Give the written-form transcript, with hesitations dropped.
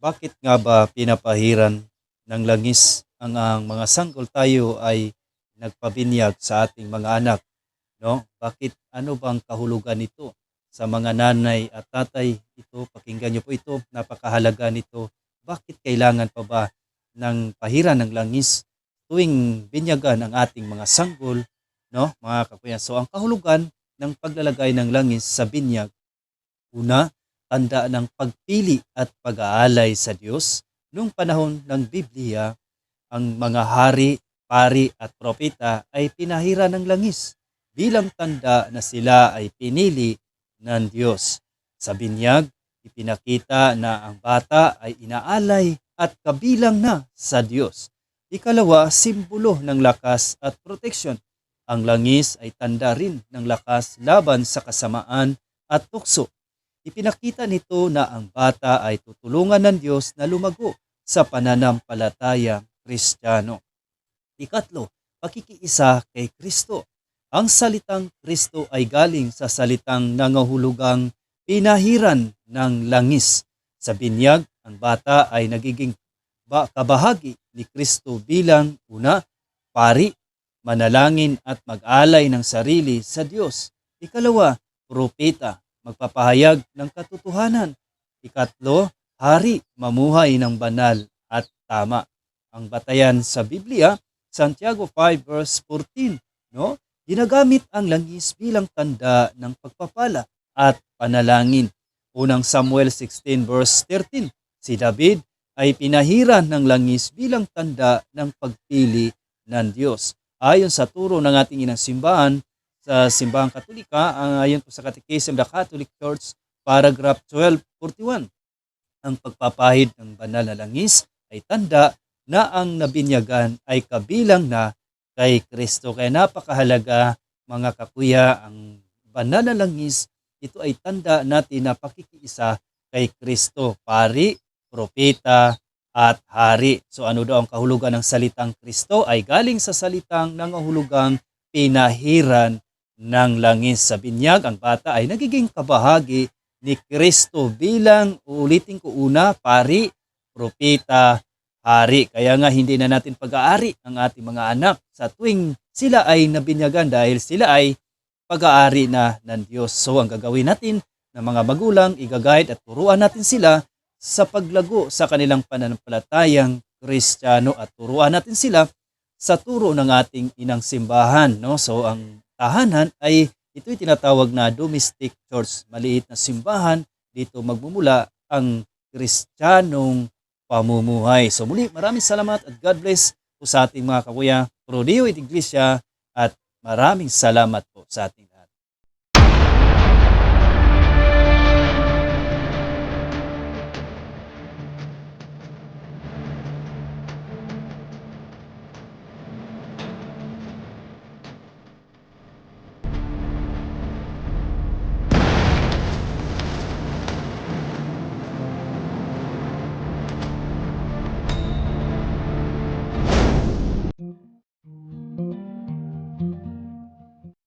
Bakit nga ba pinapahiran ng langis ang mga sanggol tayo ay nagpabinyag sa ating mga anak, no? Bakit ano bang kahulugan nito sa mga nanay at tatay? Ito, pakinggan niyo po ito, napakahalaga nito. Bakit kailangan pa ba ng pahiran ng langis tuwing binyagan ang ating mga sanggol, no? Mga kakuya. So ang kahulugan ng paglalagay ng langis sa binyag, una, tanda ng pagpili at pag-aalay sa Diyos. Noong panahon ng Biblia, ang mga hari, pari at propeta ay pinahira ng langis bilang tanda na sila ay pinili ng Diyos. Sa binyag, ipinakita na ang bata ay inaalay at kabilang na sa Diyos. Ikalawa, simbolo ng lakas at proteksyon. Ang langis ay tanda rin ng lakas laban sa kasamaan at tukso. Ipinakita nito na ang bata ay tutulungan ng Diyos na lumago sa pananampalataya Kristiyano. Ikatlo, pakikiisa kay Kristo. Ang salitang Kristo ay galing sa salitang nangahulugang pinahiran ng langis. Sa binyag, ang bata ay nagiging kabahagi ni Kristo bilang una, pari, manalangin at mag-alay ng sarili sa Diyos. Ikalawa, propeta, magpapahayag ng katotohanan. Ikatlo, hari, mamuhay ng banal at tama. Ang batayan sa Biblia, Santiago 5 verse 14, no? Ginagamit ang langis bilang tanda ng pagpapala at panalangin. Unang Samuel 16 verse 13, si David ay pinahiran ng langis bilang tanda ng pagpili ng Diyos. Ayon sa turo ng ating inang simbahan, sa simbahang Katolika, ayon po sa Catechism of the Catholic Church, paragraph 1241, ang pagpapahid ng banal na langis ay tanda na ang nabinyagan ay kabilang na kay Kristo. Kaya napakahalaga, mga kakuya, ang banal na langis, ito ay tanda natin na pakikiisa kay Kristo, pari, propeta, at hari. So ano daw ang kahulugan ng salitang Kristo? Ay galing sa salitang nangahulugang pinahiran ng langis. Sa binyag, ang bata ay nagiging kabahagi ni Kristo bilang, uulitin ko, una, pari, propeta, hari. Kaya nga hindi na natin pag-aari ang ating mga anak sa tuwing sila ay nabinyagan dahil sila ay pag-aari na ng Diyos. So ang gagawin natin ng mga magulang, i-guide at turuan natin sila sa paglago sa kanilang pananampalatayang Kristiyano at turuan natin sila sa turo ng ating inang simbahan, no? So ang tahanan ay ito'y tinatawag na domestic church, maliit na simbahan. Dito magmumula ang Kristiyanong pamumuhay. So muli, maraming salamat at God bless po sa ating mga kakuya, Rodeo at Iglesia, at maraming salamat po sa ating